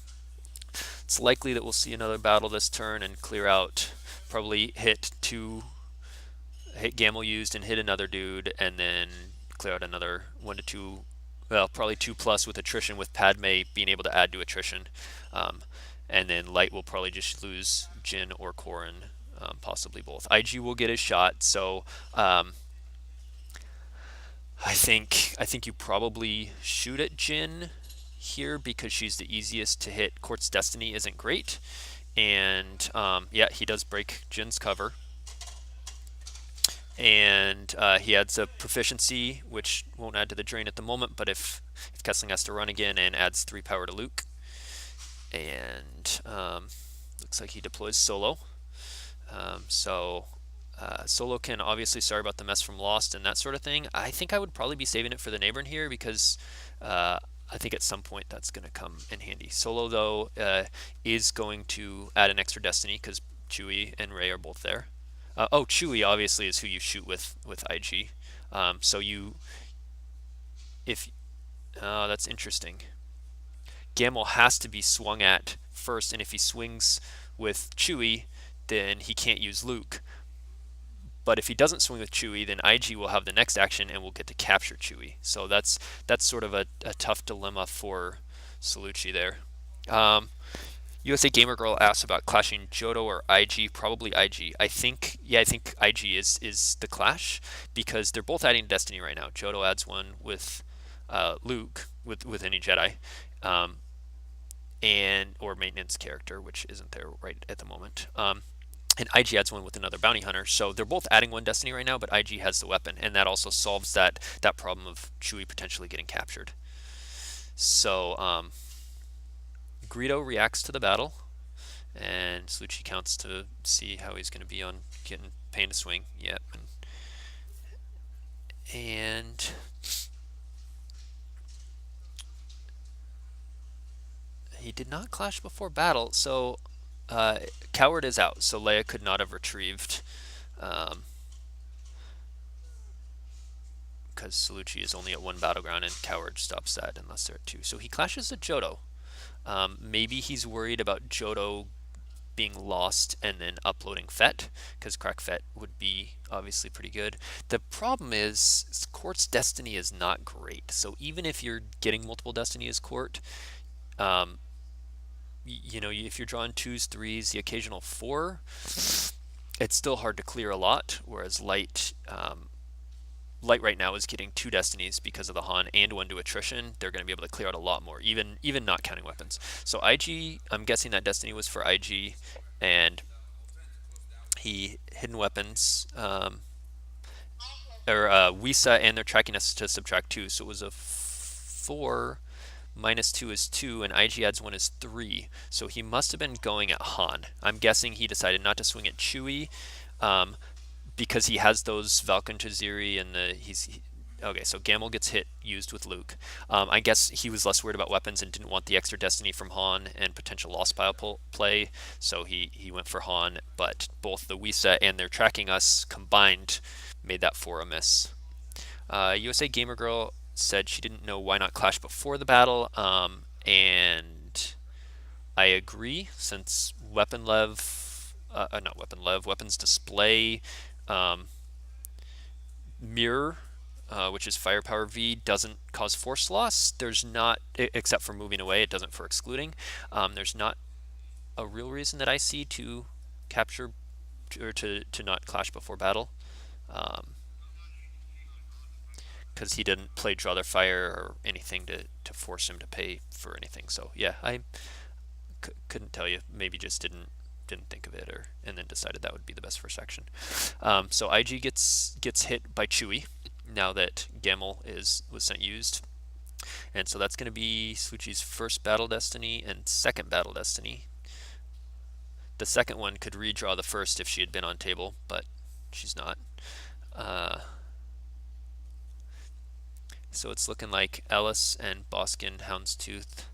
it's likely that we'll see another battle this turn and clear out, probably hit Gamel used and hit another dude, and then clear out another 1 to 2, well, probably 2+ with attrition, with Padme being able to add to attrition. And then Light will probably just lose Jin or Corrin, possibly both. IG will get his shot, so I think you probably shoot at Jin here because she's the easiest to hit. Court's Destiny isn't great, and yeah, he does break Jin's cover. And he adds a proficiency, which won't add to the drain at the moment, but if Kessling has to run again, and adds 3 power to Luke. And looks like he deploys Solo. Solo can obviously, sorry about the mess from Lost and that sort of thing. I think I would probably be saving it for the neighbor here, because I think at some point that's going to come in handy. Solo, though, is going to add an extra destiny because Chewie and Rey are both there. Chewie obviously is who you shoot with IG. That's interesting. Gamel has to be swung at first, and if he swings with Chewie, then he can't use Luke. But if he doesn't swing with Chewie, then IG will have the next action and will get to capture Chewie. So that's sort of a tough dilemma for Cellucci there. USA Gamer Girl asks about clashing Johto or IG. Probably IG. I think IG is the clash, because they're both adding Destiny right now. Johto adds one with Luke, with any Jedi. Or maintenance character, which isn't there right at the moment. And IG adds one with another bounty hunter. So they're both adding 1 destiny right now, but IG has the weapon, and that also solves that problem of Chewie potentially getting captured. So Greedo reacts to the battle, and Cellucci counts to see how he's going to be on getting Pain to swing. Yep. And And he did not clash before battle, so Coward is out, so Leia could not have retrieved, um, because Cellucci is only at one battleground and Coward stops that unless they're at two. So he clashes at Jodo. Maybe he's worried about Jodo being lost and then uploading Fett, because Crack Fett would be obviously pretty good. The problem is Court's Destiny is not great. So even if you're getting multiple Destiny as Court, um, you know, if you're drawing twos, threes, the occasional four, it's still hard to clear a lot. Whereas Light right now is getting two destinies because of the Han and one to attrition. They're going to be able to clear out a lot more, even not counting weapons. So IG, I'm guessing that destiny was for IG, and he hidden weapons, or Wisa, and they're tracking us to subtract two. So it was a four minus two is two, and IG adds one is three. So he must have been going at Han. I'm guessing he decided not to swing at Chewie. Um, because he has those Valken Taziri and okay, so Gamble gets used with Luke. I guess he was less worried about weapons and didn't want the extra destiny from Han and potential lost pile play, so he went for Han. But both the Wisa and their tracking us combined made that four a miss. USA Gamer Girl said she didn't know why not clash before the battle, and I agree, since weapons display, um, mirror, which is firepower V, doesn't cause force loss. There's not, except for moving away, it doesn't for excluding. There's not a real reason that I see to capture or to not clash before battle, because he didn't play draw their fire or anything to force him to pay for anything. So yeah, I couldn't tell you. Maybe just didn't think of it, or and then decided that would be the best first action. So IG gets hit by Chewie now that Gamel was sent used, and so that's going to be Cellucci's first battle destiny and second battle destiny. The second one could redraw the first if she had been on table, but she's not. So it's looking like Ellis and Boskin Houndstooth.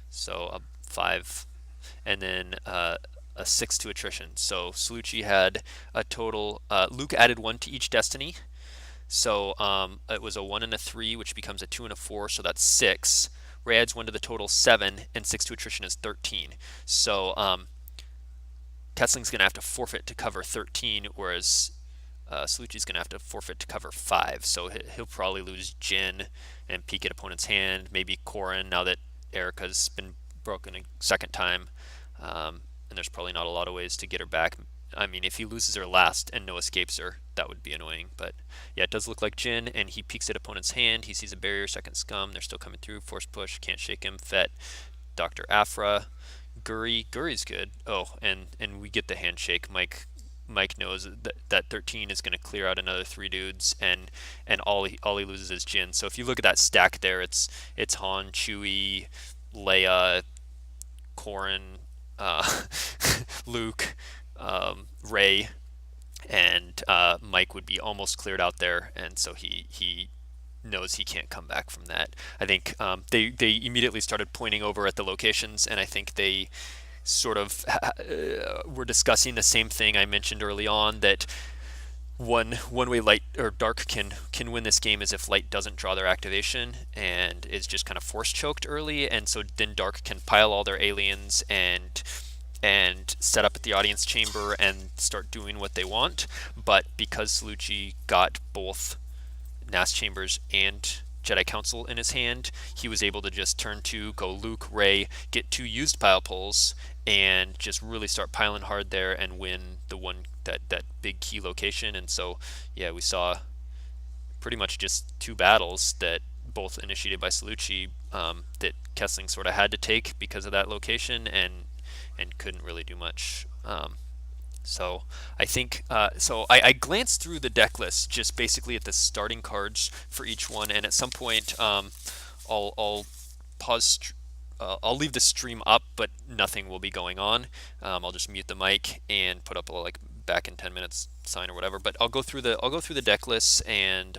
So a 5, and then a 6 to attrition. So Cellucci had a total. Luke added 1 to each destiny. So it was a 1 and a 3, which becomes a 2 and a 4. So that's 6. Ray adds 1 to the total, 7, and 6 to attrition is 13. So Kessling's going to have to forfeit to cover 13, whereas Cellucci's going to have to forfeit to cover 5. So he'll probably lose Jin and peek at opponent's hand. Maybe Corrin, now that Erica's been broken a second time. And there's probably not a lot of ways to get her back. I mean, if he loses her last and no escapes her, that would be annoying. But yeah, it does look like Jin, and he peeks at opponent's hand. He sees a barrier, second scum. They're still coming through. Force push, can't shake him. Fett, Dr. Afra, Guri's good. Oh, and we get the handshake. Mike knows that 13 is going to clear out another 3 dudes, and all he loses is Jin. So if you look at that stack there, it's Han, Chewie, Leia, Corrin, Luke, Ray, and Mike would be almost cleared out there, and so he knows he can't come back from that. I think they immediately started pointing over at the locations, and I think they sort of were discussing the same thing I mentioned early on, that one way Light or Dark can win this game is if Light doesn't draw their activation and is just kind of force choked early, and so then Dark can pile all their aliens and set up at the audience chamber and start doing what they want. But because Cellucci got both NAS chambers and Jedi Council in his hand, he was able to just turn 2, go Luke, Ray, get 2 used pile pulls, and just really start piling hard there and win the one that big key location. And so yeah, we saw pretty much just 2 battles that both initiated by Cellucci, that Kessling sort of had to take because of that location, and couldn't really do much. So I think I glanced through the deck list just basically at the starting cards for each one, and at some point I'll pause. I'll leave the stream up, but nothing will be going on. I'll just mute the mic and put up a back in 10 minutes sign or whatever. But I'll go through the deck lists and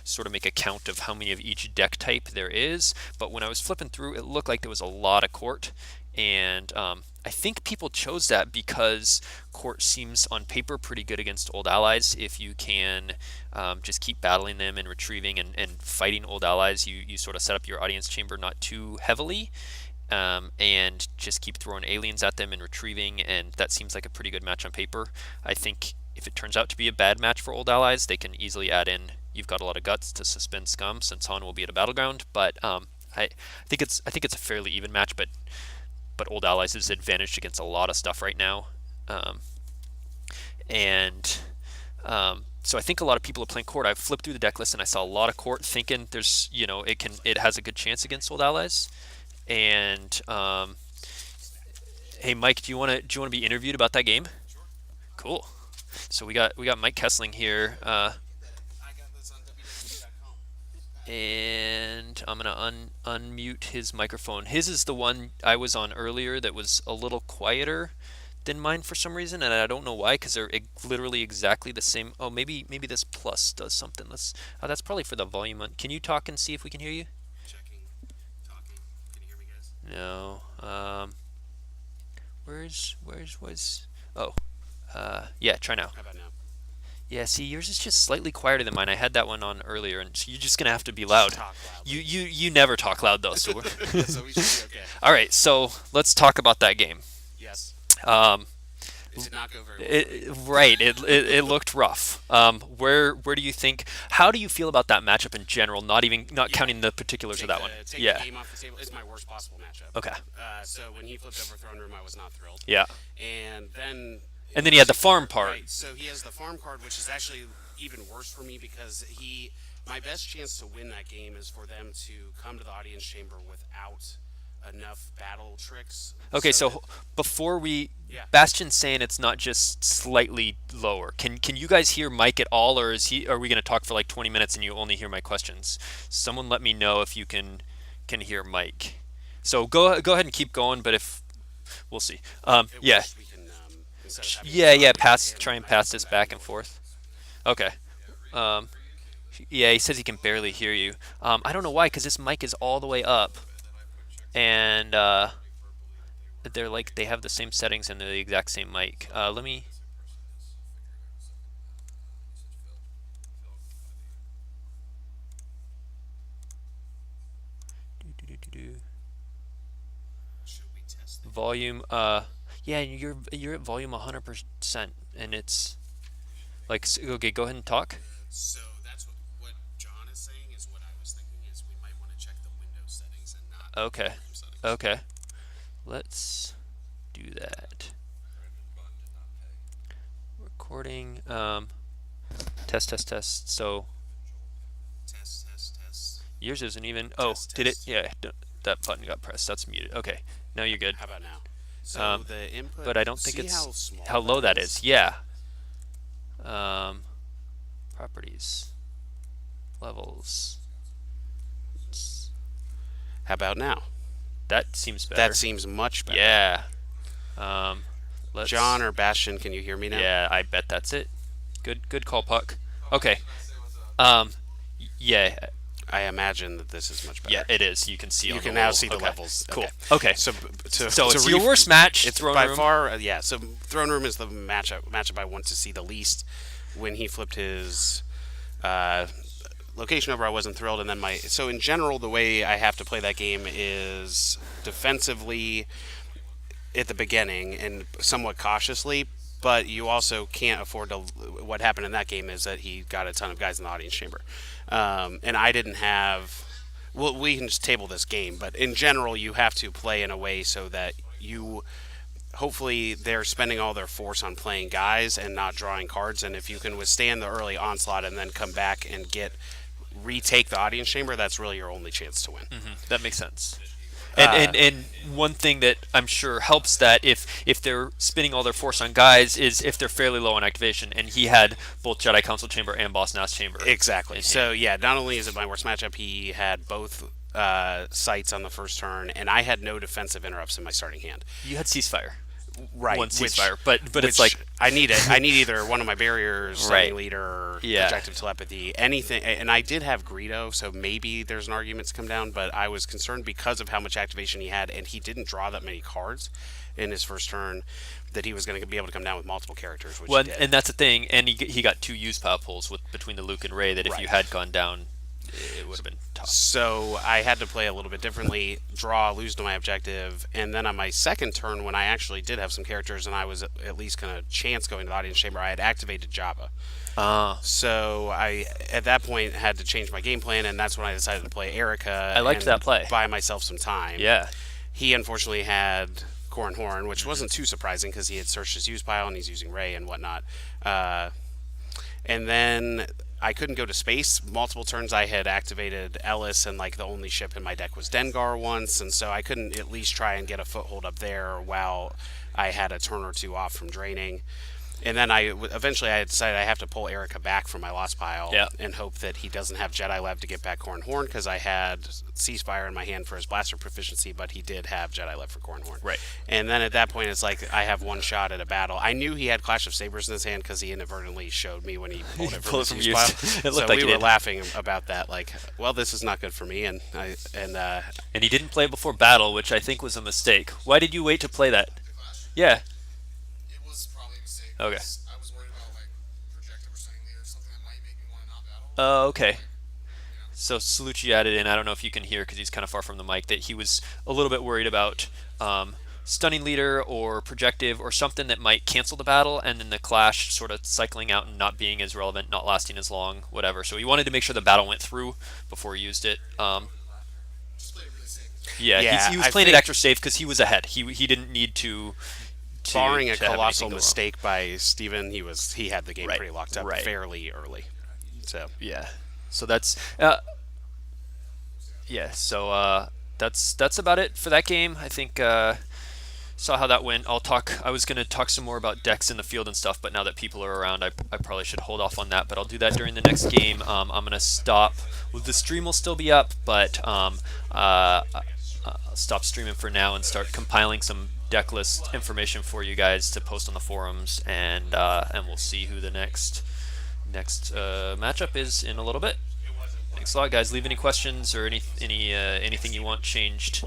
sort of make a count of how many of each deck type there is. But when I was flipping through, it looked like there was a lot of court, and I think people chose that because court seems on paper pretty good against old allies. If you can just keep battling them and retrieving and fighting old allies, you sort of set up your audience chamber not too heavily. And just keep throwing aliens at them and retrieving, and that seems like a pretty good match on paper. I think if it turns out to be a bad match for old allies, they can easily add in "You've got a lot of guts" to suspend scum, since Han will be at a battleground. But I think it's a fairly even match, but old allies is advantaged against a lot of stuff right now, and so I think a lot of people are playing court. I've flipped through the deck list and I saw a lot of court, thinking there's it has a good chance against old allies. And hey, Mike, do you want to be interviewed about that game? Sure. Cool. So we got Mike Kessling here, I got this on WWE.com. and I'm gonna unmute his microphone. His is the one I was on earlier that was a little quieter than mine for some reason, and I don't know why, because they're literally exactly the same. Oh, maybe this plus does something. That's probably for the volume. Can you talk and see if we can hear you? Checking, talking. Can you hear me, guys? No. Oh. Yeah, try now. How about now? Yeah, see, yours is just slightly quieter than mine. I had that one on earlier, and so you're just gonna have to be loud. Talk loudly. You never talk loud though, so we're So we should be okay. all right. So let's talk about that game. Yes. Um, It did not go very well. right. It looked rough. Where do you think? How do you feel about that matchup in general? Not counting the particulars of that one. Take Yeah. the game off the table. It's my worst possible matchup. Okay. So when he flipped over Throne Room, I was not thrilled. Yeah. And then. And then he had the farm part. Right. So he has the farm card, which is actually even worse for me because my best chance to win that game is for them to come to the audience chamber without enough battle tricks. Okay, so that- before we, Yeah. Bastion's saying it's not just slightly lower. Can you guys hear Mike at all, or are we going to talk for like 20 minutes and you only hear my questions? Someone let me know if you can hear Mike. So go ahead and keep going, but if we'll see. It Yeah. works, we can, instead of having Yeah, to try and pass this back and forth. Okay. Yeah, he says he can barely hear you. I don't know why, because this mic is all the way up, and they have the same settings and they're the exact same mic. Let me. Should we test it? Volume. Yeah, you're at volume 100%, and it's like okay. Go ahead and talk. So that's what John is saying is what I was thinking is we might want to check the Windows settings and not the Okay. volume settings. Okay. Let's do that. Recording. Test. So Test. yours isn't even. Oh, Test, did it? test. Yeah, that button got pressed. That's muted. Okay, now you're good. How about now? So the input. But I don't think see it's how small how low that is. Yeah. Properties. Levels. How about now? That seems better. That seems much better. Yeah. Let's. John or Bastion, can you hear me now? Yeah, I bet that's it. Good call, Puck. Okay. Yeah, I imagine that this is much better. yeah, it is. You can see. You on can the now little- see the okay. levels. Cool. Okay. Okay. So it's your worst match. It's Throne by Room. far, yeah. So Throne Room is the matchup I want to see the least. When he flipped his location over, I wasn't thrilled, and then so in general, the way I have to play that game is defensively at the beginning and somewhat cautiously. But you also can't afford to. What happened in that game is that he got a ton of guys in the audience chamber, and I didn't have. Well, we can just table this game, but in general, you have to play in a way so that you. Hopefully, they're spending all their force on playing guys and not drawing cards. And if you can withstand the early onslaught and then come back and retake the audience chamber, that's really your only chance to win. That makes sense. And one thing that I'm sure helps that if they're spinning all their force on guys is if they're fairly low on activation, and he had both Jedi Council Chamber and Boss Nass Chamber. Exactly. in So hand. yeah, not only is it my worst matchup, he had both sites on the first turn, and I had no defensive interrupts in my starting hand. You had Ceasefire. Right, one which- ceasefire, but it's which like I need it. I need either one of my barriers, Right. Stunning Leader, Yeah. Projective Telepathy, anything. And I did have Greedo, so maybe there's an argument to come down. But I was concerned because of how much activation he had, and he didn't draw that many cards in his first turn, that he was going to be able to come down with multiple characters. Which well, he did. and that's the thing. And he got 2 use pile pulls with between the Luke and Ray. That if you Right. had gone down, it would have been tough. So I had to play a little bit differently, draw, lose to my objective, and then on my second turn, when I actually did have some characters and I was at least going to chance going to the audience chamber, I had activated Jabba. So I, at that point, had to change my game plan, and that's when I decided to play Erica. I liked and that play. Buy myself some time. Yeah. He unfortunately had Corn Horn, which wasn't too surprising because he had searched his use pile and he's using Ray and whatnot. And then I couldn't go to space. Multiple turns I had activated Ellis, and like the only ship in my deck was Dengar once, and so I couldn't at least try and get a foothold up there while I had a turn or 2 off from draining. And then eventually I decided I have to pull Erica back from my lost pile Yeah. and hope that he doesn't have Jedi Lev to get back Corn Horn, because I had Ceasefire in my hand for his blaster proficiency, but he did have Jedi Lev for Corn Horn. Right. And then at that point it's like I have one shot at a battle. I knew he had Clash of Sabers in his hand because he inadvertently showed me when he pulled it from Pulled his it from use use. pile. It looked So like we he were did. laughing about that, like, well, this is not good for me, and And he didn't play before battle, which I think was a mistake. Why did you wait to play that? Yeah. It was probably a mistake. Okay. I was worried about like projective or something or something that might make me want to not battle. Oh, okay. So Cellucci added in, I don't know if you can hear because he's kind of far from the mic, that he was a little bit worried about Stunning Leader or Projective or something that might cancel the battle, and then the Clash sort of cycling out and not being as relevant, not lasting as long, whatever. So he wanted to make sure the battle went through before he used it. Yeah, Yeah, he was I playing it think- extra safe because he was ahead. He didn't need to Barring a to have colossal anything go wrong. mistake by Steven, he had the game Right, pretty locked up right. fairly early. So Yeah. So that's yeah. So that's about it for that game. I think saw how that went. I was gonna talk some more about decks in the field and stuff, but now that people are around, I probably should hold off on that. But I'll do that during the next game. I'm gonna stop. Well, the stream will still be up, but I'll stop streaming for now and start compiling some deck list information for you guys to post on the forums, and we'll see who the next matchup is in a little bit. Thanks a lot, guys. Leave any questions or anything you want changed